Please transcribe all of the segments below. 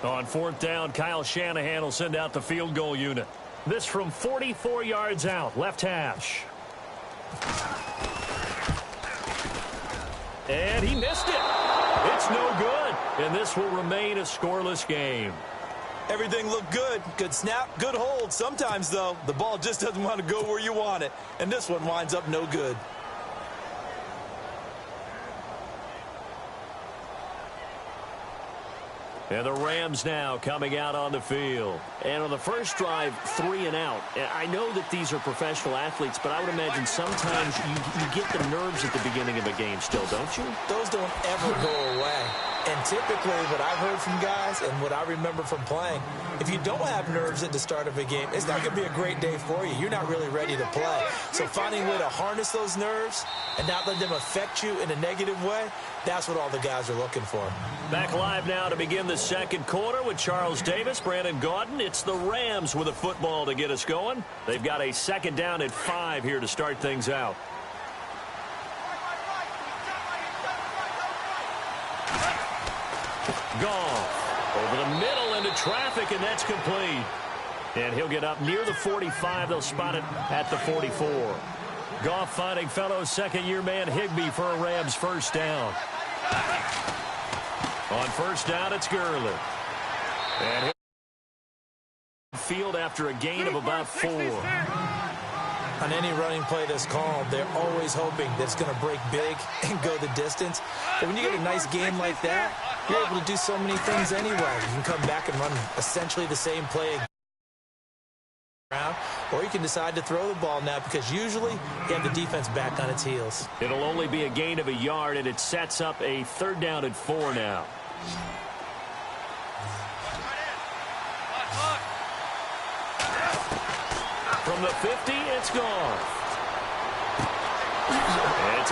On fourth down, Kyle Shanahan will send out the field goal unit. This from 44 yards out, left hash. And he missed it. It's no good. And this will remain a scoreless game. Everything looked good. Good snap, good hold. Sometimes, though, the ball just doesn't want to go where you want it. And this one winds up no good. And the Rams now coming out on the field. And on the first drive, 3 and out. I know that these are professional athletes, but I would imagine sometimes you get the nerves at the beginning of a game still, don't you? Those don't ever go away. And typically what I've heard from guys and what I remember from playing, if you don't have nerves at the start of a game, it's not going to be a great day for you. You're not really ready to play. So finding a way to harness those nerves and not let them affect you in a negative way, that's what all the guys are looking for. Back live now to begin the second quarter with Charles Davis, Brandon Gaudin. It's the Rams with a football to get us going. They've got a second down at 5 here to start things out. Goff over the middle into traffic, and that's complete. And he'll get up near the 45. They'll spot it at the 44. Goff finding fellow second-year man Higbee for a Rams first down. On first down, it's Gurley. And he'll field after a gain of about 4. On any running play that's called, they're always hoping that it's going to break big and go the distance. But when you get a nice game like that, you're able to do so many things anyway. You can come back and run essentially the same play around, or you can decide to throw the ball now because usually you have the defense back on its heels. It'll only be a gain of a yard, and it sets up a third down at 4 now. From the 50, it's gone. It's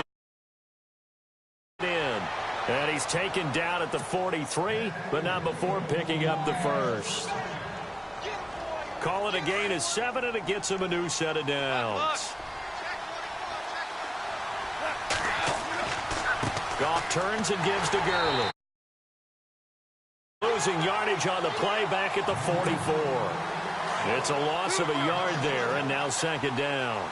in. And he's taken down at the 43, but not before picking up the first. Call it a gain of 7, and it gets him a new set of downs. Goff turns and gives to Gurley. Losing yardage on the play back at the 44. It's a loss of a yard there, and now second down.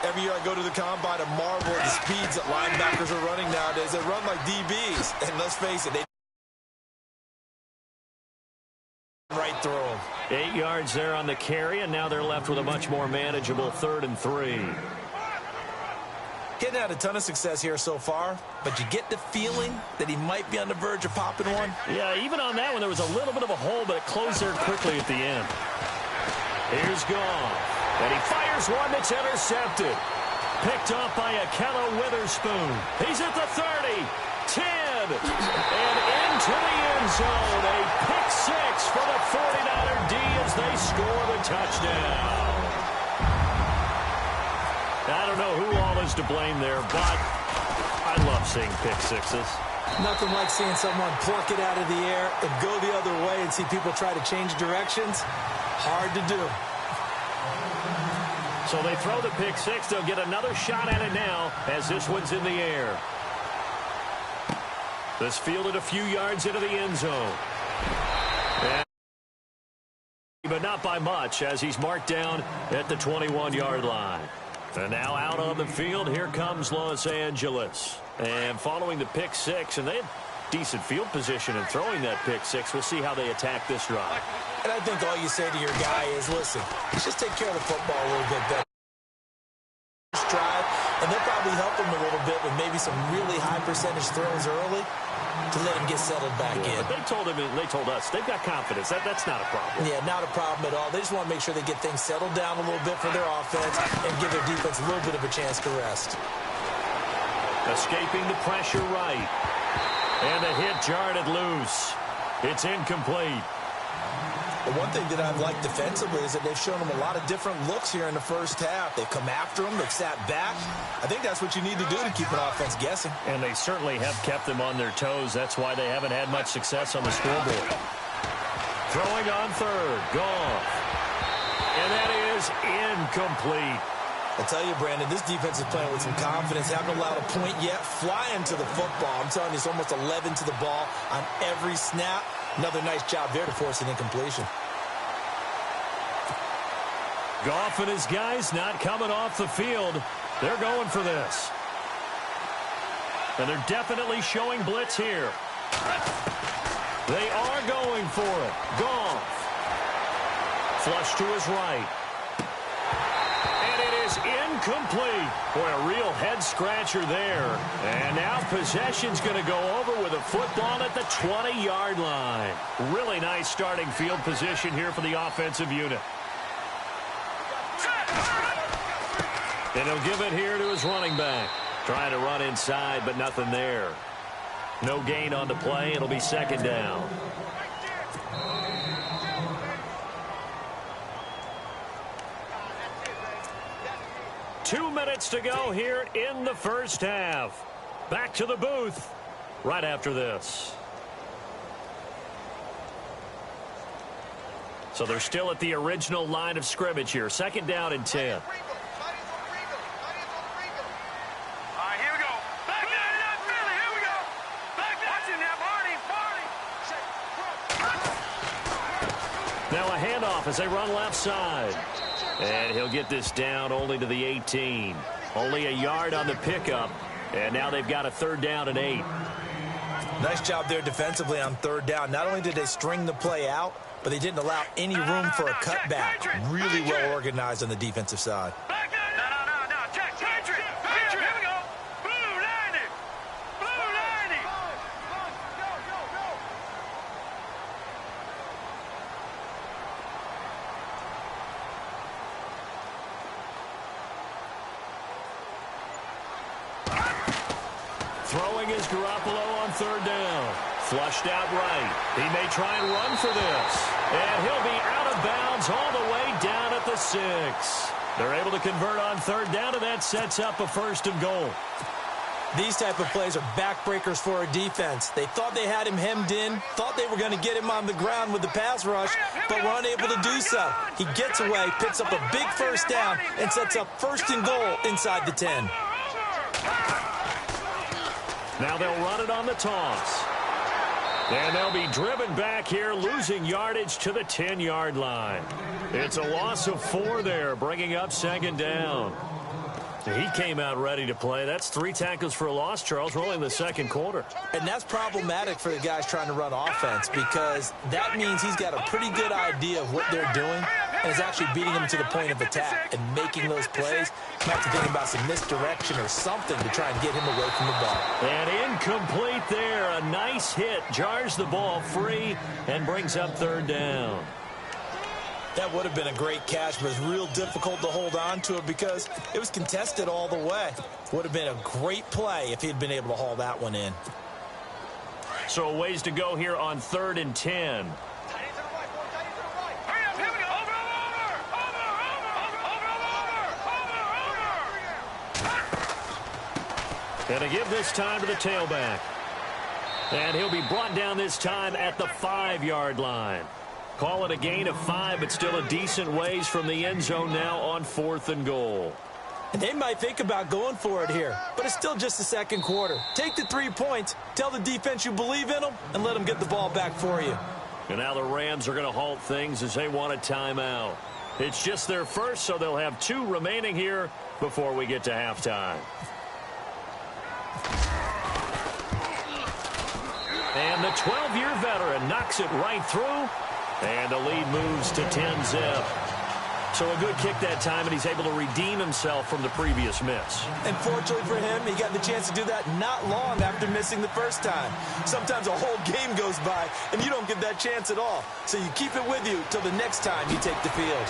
Every year I go to the combine and marvel at the speeds that linebackers are running nowadays. They run like DBs, and let's face it, they right through them. 8 yards there on the carry, and now they're left with a much more manageable 3rd and 3. Getting had a ton of success here so far, but you get the feeling that he might be on the verge of popping one. Yeah, even on that one, there was a little bit of a hole, but it closed there quickly at the end. Here's Goff. And he fires one that's intercepted. Picked off by Akello Witherspoon. He's at the 30, 10, and into the end zone. A pick 6 for the 49er D as they score the touchdown. I don't know who all is to blame there, but I love seeing pick 6s. Nothing like seeing someone pluck it out of the air and go the other way and see people try to change directions. Hard to do. So they throw the pick 6. They'll get another shot at it now as this one's in the air. This fielded a few yards into the end zone. But not by much as he's marked down at the 21-yard line. And now out on the field, here comes Los Angeles. And following the pick 6, and they had decent field position in throwing that pick 6. We'll see how they attack this drive. And I think all you say to your guy is, listen, let's just take care of the football a little bit better. Drive, and they'll probably help him a little bit with maybe some really high percentage throws early to let him get settled back in. But they told us they've got confidence. That's not a problem. Yeah, not a problem at all. They just want to make sure they get things settled down a little bit for their offense and give their defense a little bit of a chance to rest. Escaping the pressure right. And the hit jarred it loose. It's incomplete. The one thing that I've liked defensively is that they've shown them a lot of different looks here in the first half. They've come after them. They've sat back. I think that's what you need to do to keep an offense guessing. And they certainly have kept them on their toes. That's why they haven't had much success on the scoreboard. Throwing on third. Goff. And that is incomplete. I tell you, Brandon, this defense is playing with some confidence. Haven't allowed a point yet. Flying to the football. I'm telling you, it's almost 11 to the ball on every snap. Another nice job there to force an incompletion. Goff and his guys not coming off the field. They're going for this. And they're definitely showing blitz here. They are going for it. Goff. Flush to his right. And it is incomplete. Boy, a real head-scratcher there. And now possession's going to go over with a football at the 20-yard line. Really nice starting field position here for the offensive unit. And he'll give it here to his running back. Trying to run inside, but nothing there. No gain on the play. It'll be second down. Two minutes to go here in the first half. Back to the booth right after this. So they're still at the original line of scrimmage here. Second down and 10. Now a handoff as they run left side. And he'll get this down only to the 18. Only a yard on the pickup. And now they've got a third down and 8. Nice job there defensively on third down. Not only did they string the play out, but they didn't allow any room for a cutback. Really well organized on the defensive side. Throwing is Garoppolo on third down. Flushed out right. He may try and run for this. And he'll be out of bounds all the way down at the 6. They're able to convert on third down, and that sets up a first and goal. These type of plays are backbreakers for a defense. They thought they had him hemmed in, thought they were going to get him on the ground with the pass rush, but were unable to do so. He gets away, picks up a big first down, and sets up first and goal inside the 10. Now they'll run it on the toss. And they'll be driven back here, losing yardage to the 10-yard line. It's a loss of 4 there, bringing up second down. He came out ready to play. That's 3 tackles for a loss, Charles, rolling the second quarter. And that's problematic for the guys trying to run offense because that means he's got a pretty good idea of what they're doing and is actually beating them to the point of attack and making those plays. You have to think about some misdirection or something to try and get him away from the ball. And incomplete there. A nice hit. Jars the ball free and brings up third down. That would have been a great catch, but it's real difficult to hold on to it because it was contested all the way. Would have been a great play if he'd been able to haul that one in. So a ways to go here on third and 10. And to give this time to the tailback. And he'll be brought down this time at the 5-yard line. Call it a gain of 5, but still a decent ways from the end zone now on 4th and goal. And they might think about going for it here, but it's still just the second quarter. Take the 3 points, tell the defense you believe in them, and let them get the ball back for you. And now the Rams are going to halt things as they want a timeout. It's just their first, so they'll have 2 remaining here before we get to halftime. And the 12-year veteran knocks it right through. And the lead moves to 10-zip. So a good kick that time, and he's able to redeem himself from the previous miss. And fortunately for him, he got the chance to do that not long after missing the first time. Sometimes a whole game goes by, and you don't get that chance at all. So you keep it with you till the next time you take the field.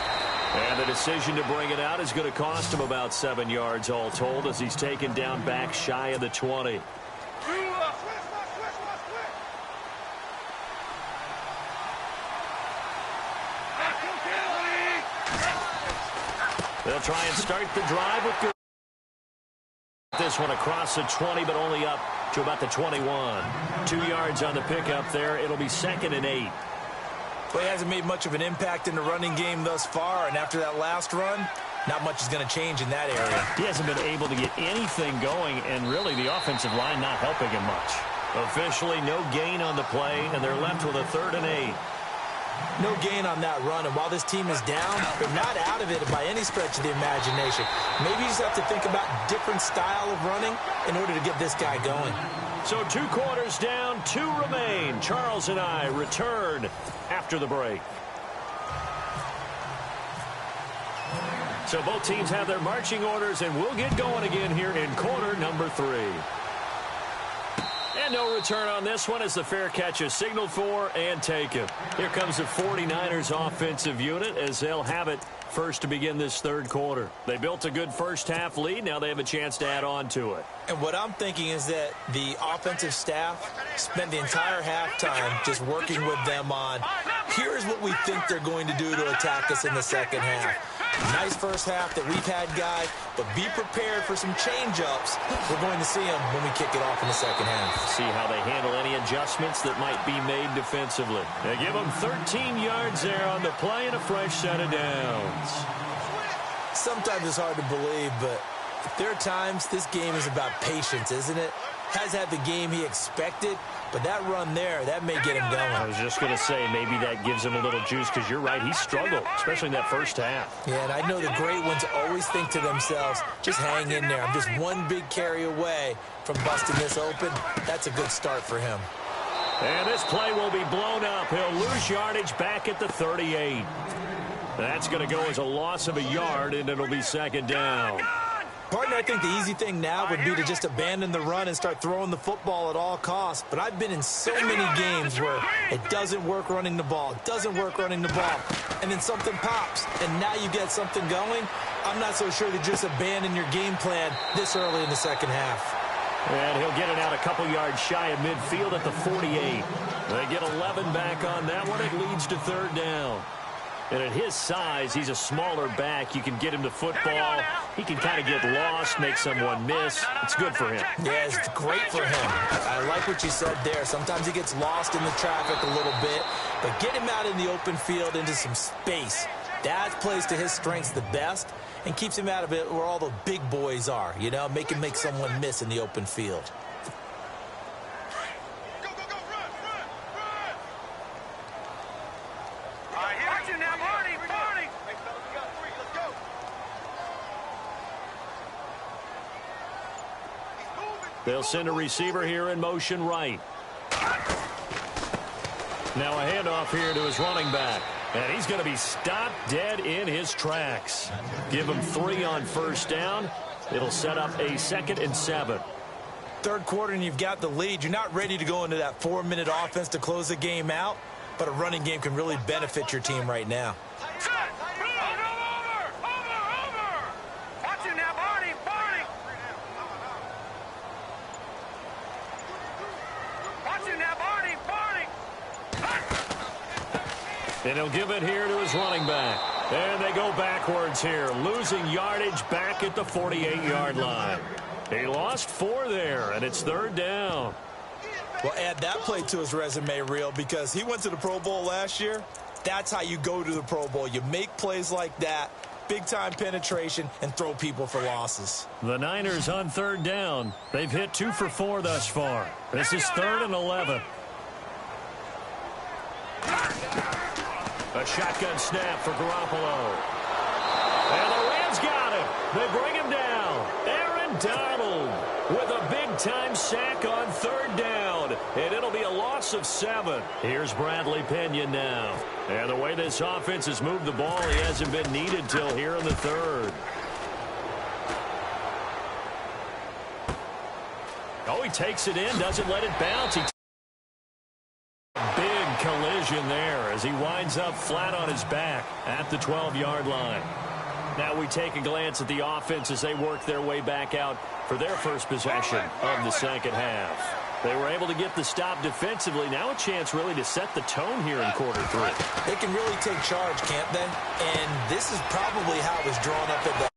And the decision to bring it out is going to cost him about 7 yards all told as he's taken down back shy of the 20. They'll try and start the drive with good. This one across the 20, but only up to about the 21. 2 yards on the pickup there. It'll be second and 8. Well, he hasn't made much of an impact in the running game thus far, and after that last run, not much is going to change in that area. He hasn't been able to get anything going, and really the offensive line not helping him much. Officially no gain on the play, and they're left with a 3rd and 8. No gain on that run, and while this team is down, they're not out of it by any stretch of the imagination. Maybe you just have to think about different style of running in order to get this guy going. So 2 quarters down, 2 remain. Charles and I return after the break. So both teams have their marching orders, and we'll get going again here in quarter number 3. And no return on this one as the fair catch is signaled for and taken. Here comes the 49ers offensive unit as they'll have it first to begin this 3rd quarter. They built a good first-half lead. Now they have a chance to add on to it. And what I'm thinking is that the offensive staff spent the entire halftime just working with them on, here's what we think they're going to do to attack us in the second half. Nice first half that we've had, guys, but be prepared for some change-ups. We're going to see them when we kick it off in the second half. See how they handle any adjustments that might be made defensively. They give them 13 yards there on the play and a fresh set of downs. Sometimes it's hard to believe, but there are times this game is about patience, isn't it? Has had the game he expected, but that run there, that may get him going. I was just going to say, maybe that gives him a little juice, because you're right, he struggled, especially in that first half. Yeah, and I know the great ones always think to themselves, just hang in there. I'm just one big carry away from busting this open. That's a good start for him. And this play will be blown up. He'll lose yardage back at the 38. That's going to go as a loss of a yard, and it'll be second down. Partner, I think the easy thing now would be to just abandon the run and start throwing the football at all costs. But I've been in so many games where it doesn't work running the ball. It doesn't work running the ball. And then something pops, and now you get something going. I'm not so sure to just abandon your game plan this early in the second half. And he'll get it out a couple yards shy of midfield at the 48. They get 11 back on that one. It leads to 3rd down. And at his size, he's a smaller back. You can get him to football. He can kind of get lost, make someone miss. It's good for him. Yeah, it's great for him. I like what you said there. Sometimes he gets lost in the traffic a little bit. But get him out in the open field into some space. That plays to his strengths the best and keeps him out of it where all the big boys are. You know, make him make someone miss in the open field. They'll send a receiver here in motion right. Now a handoff here to his running back. And he's going to be stopped dead in his tracks. Give him 3 on first down. It'll set up a 2nd and 7. 3rd quarter and you've got the lead. You're not ready to go into that 4-minute offense to close the game out. But a running game can really benefit your team right now. And he'll give it here to his running back. And they go backwards here, losing yardage back at the 48-yard line. He lost 4 there, and it's 3rd down. Well, add that play to his resume reel because he went to the Pro Bowl last year. That's how you go to the Pro Bowl. You make plays like that, big-time penetration, and throw people for losses. The Niners on 3rd down. They've hit 2 for 4 thus far. This is 3rd and 11. A shotgun snap for Garoppolo. And the Rams got him. They bring him down. Aaron Donald with a big-time sack on 3rd down. And it'll be a loss of 7. Here's Bradley Pena now. And the way this offense has moved the ball, he hasn't been needed till here in the 3rd. Oh, he takes it in, doesn't let it bounce. Big collision there as he winds up flat on his back at the 12-yard line. Now we take a glance at the offense as they work their way back out for their first possession of the second half. They were able to get the stop defensively. Now a chance really to set the tone here in quarter 3. They can really take charge, can't they? And this is probably how it was drawn up in the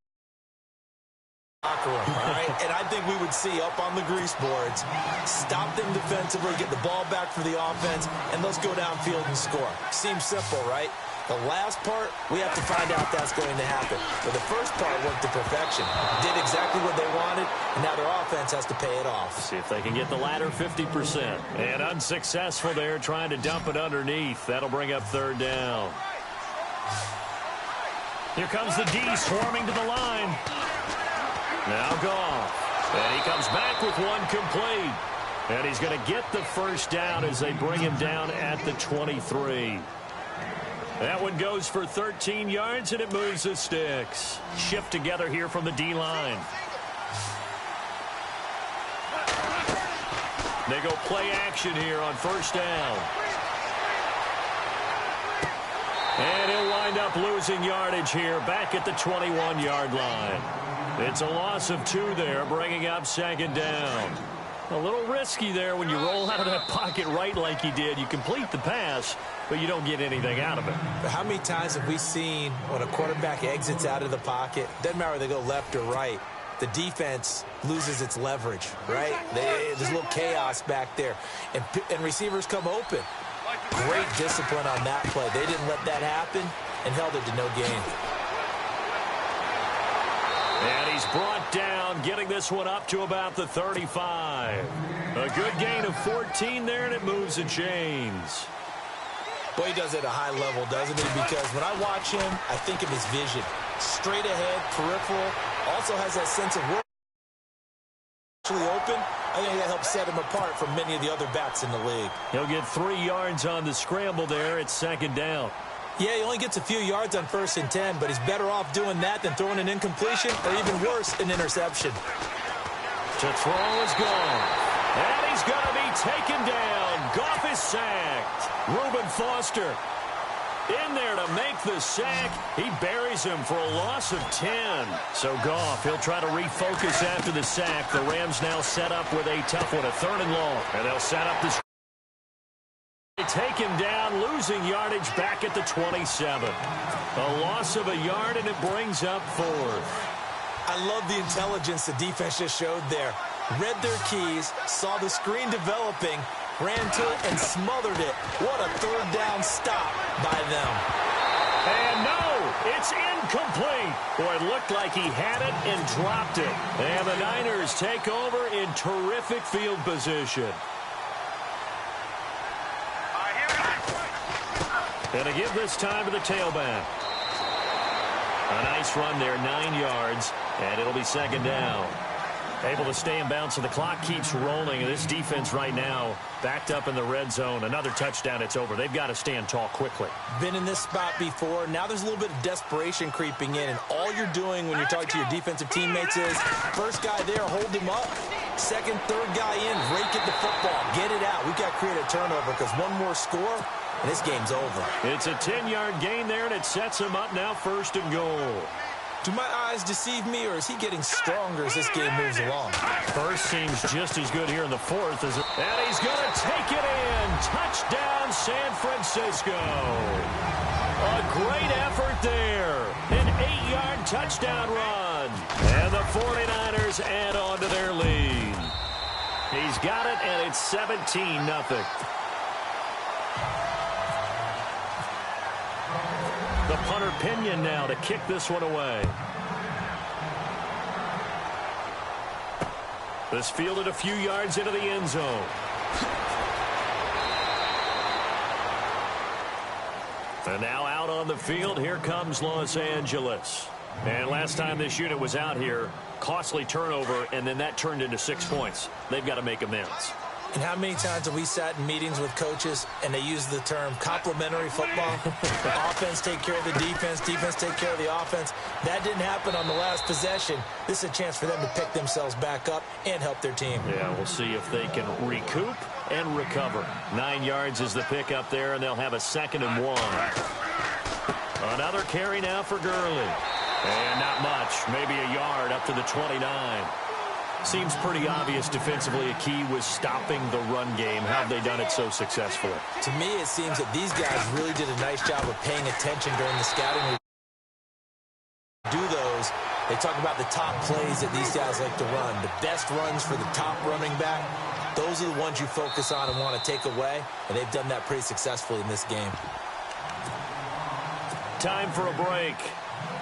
locker room, all right? And I think we would see up on the grease boards, stop them defensively, get the ball back for the offense, and let's go downfield and score. Seems simple, right? The last part, we have to find out if that's going to happen. But the first part worked to perfection. Did exactly what they wanted, and now their offense has to pay it off. See if they can get the latter 50%. And unsuccessful there, trying to dump it underneath. That'll bring up third down. Here comes the D swarming to the line. Now Goff. And he comes back with one complete. And he's going to get the first down as they bring him down at the 23. That one goes for 13 yards, and it moves the sticks. Shift together here from the D-line. They go play action here on first down. And he'll wind up losing yardage here back at the 21-yard line. It's a loss of 2 there, bringing up second down. A little risky there when you roll out of that pocket right like he did. You complete the pass, but you don't get anything out of it. But how many times have we seen when a quarterback exits out of the pocket, doesn't matter whether they go left or right, the defense loses its leverage, right? There's a little chaos back there, and receivers come open. Great discipline on that play. They didn't let that happen and held it to no gain. And he's brought down, getting this one up to about the 35. A good gain of 14 there, and it moves the chains. Boy, he does it at a high level, doesn't he? Because when I watch him, I think of his vision. Straight ahead, peripheral, also has that sense of work actually open. I think that helps set him apart from many of the other backs in the league. He'll get 3 yards on the scramble there. It's second down. Yeah, he only gets a few yards on 1st and 10, but he's better off doing that than throwing an incompletion or even worse, an interception. To throw is gone. And he's going to be taken down. Goff is sacked. Reuben Foster in there to make the sack. He buries him for a loss of 10. So Goff, he'll try to refocus after the sack. The Rams now set up with a tough one, a 3rd and long. And they'll set up this. They take him down, losing yardage back at the 27. A loss of a yard, and it brings up 4th. I love the intelligence the defense just showed there. Read their keys, saw the screen developing, ran to it, and smothered it. What a 3rd down stop by them. And no, it's incomplete. Boy, it looked like he had it and dropped it. And the Niners take over in terrific field position. And to give this time to the tailback. A nice run there, 9 yards, and it'll be second down. Able to stay in bounds, so the clock keeps rolling. And this defense right now backed up in the red zone. Another touchdown, it's over. They've got to stand tall quickly. Been in this spot before. Now there's a little bit of desperation creeping in, and all you're doing when you're talking to your defensive teammates is first guy there, hold him up. Second, third guy in, rake at the football. Get it out. We've got to create a turnover because one more score, and this game's over. It's a 10-yard gain there, and it sets him up now 1st and goal. Do my eyes deceive me, or is he getting stronger as this game moves along? First seems just as good here in the 4th. And he's going to take it in. Touchdown, San Francisco. A great effort there. An 8-yard touchdown run. And the 49ers add on to their lead. He's got it, and it's 17-0. The punter Pinion now to kick this one away. This fielded a few yards into the end zone. And now out on the field, here comes Los Angeles. And last time this unit was out here, costly turnover, and then that turned into 6 points. They've got to make amends. And how many times have we sat in meetings with coaches and they use the term complementary football? Offense take care of the defense, defense take care of the offense. That didn't happen on the last possession. This is a chance for them to pick themselves back up and help their team. Yeah, we'll see if they can recoup and recover. 9 yards is the pick up there, and they'll have a 2nd and 1. Another carry now for Gurley. And not much, maybe a yard up to the 29. Seems pretty obvious defensively a key was stopping the run game. How have they done it so successfully? To me, it seems that these guys really did a nice job of paying attention during the scouting. Do those. They talk about the top plays that these guys like to run. The best runs for the top running back. Those are the ones you focus on and want to take away. And they've done that pretty successfully in this game. time for a break.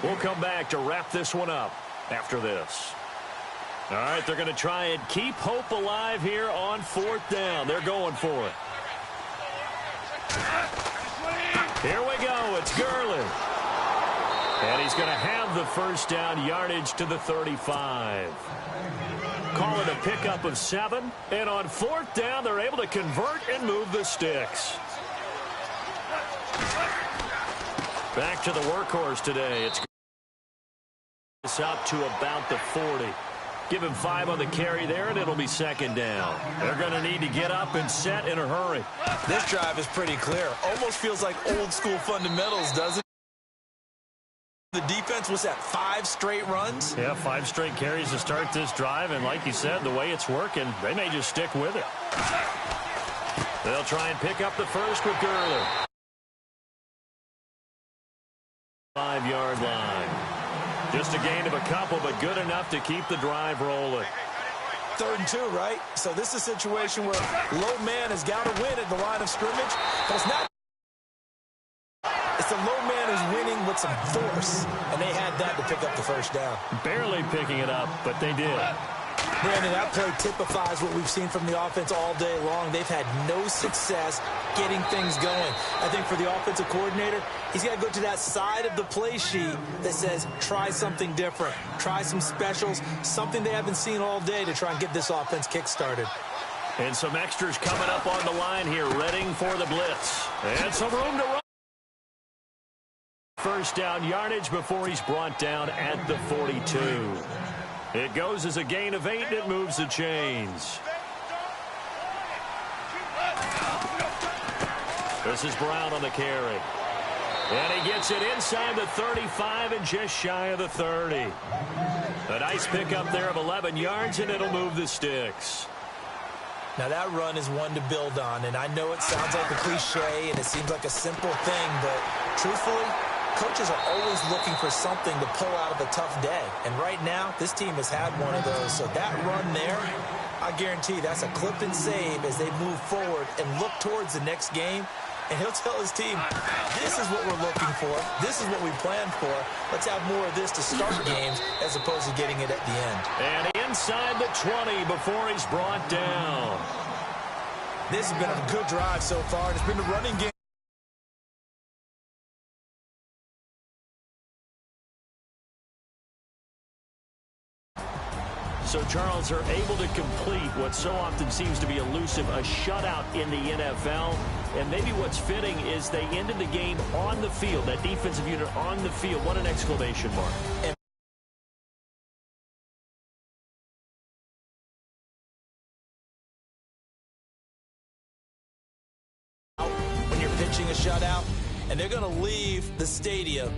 We'll come back to wrap this one up after this. All right, they're going to try and keep hope alive here on 4th down. They're going for it. Here we go. It's Gurley. And he's going to have the first down, yardage to the 35. Call it a pickup of 7. And on 4th down, they're able to convert and move the sticks. Back to the workhorse today. It's up to about the 40. Give him 5 on the carry there, and it'll be 2nd down. They're going to need to get up and set in a hurry. This drive is pretty clear. Almost feels like old-school fundamentals, doesn't it? The defense was at 5 straight runs. Yeah, 5 straight carries to start this drive, and like you said, the way it's working, they may just stick with it. They'll try and pick up the first with Gurley. 5-yard line. Just a gain of a couple, but good enough to keep the drive rolling. 3rd and 2, right? So this is a situation where low man has got to win at the line of scrimmage, but it's not. It's the low man who's winning with some force, and they had that to pick up the first down. Barely picking it up, but they did. Brandon, that play typifies what we've seen from the offense all day long. They've had no success getting things going. I think for the offensive coordinator, he's got to go to that side of the play sheet that says, try something different. Try some specials, something they haven't seen all day to try and get this offense kick-started. And some extras coming up on the line here, readying for the blitz. And some room to run. First down yardage before he's brought down at the 42. It goes as a gain of 8, and it moves the chains. This is Brown on the carry. And he gets it inside the 35 and just shy of the 30. A nice pickup there of 11 yards, and it'll move the sticks. Now, that run is one to build on, and I know it sounds like a cliche, and it seems like a simple thing, but truthfully, coaches are always looking for something to pull out of a tough day. And right now, this team has had one of those. So that run there, I guarantee that's a clip and save as they move forward and look towards the next game. And he'll tell his team, this is what we're looking for. This is what we planned for. Let's have more of this to start games as opposed to getting it at the end. And inside the 20 before he's brought down. This has been a good drive so far. It's been a running game. So, Charles, are able to complete what so often seems to be elusive, a shutout in the NFL. And maybe what's fitting is they ended the game on the field, that defensive unit on the field. What an exclamation mark. When you're pitching a shutout, and they're going to leave the stadium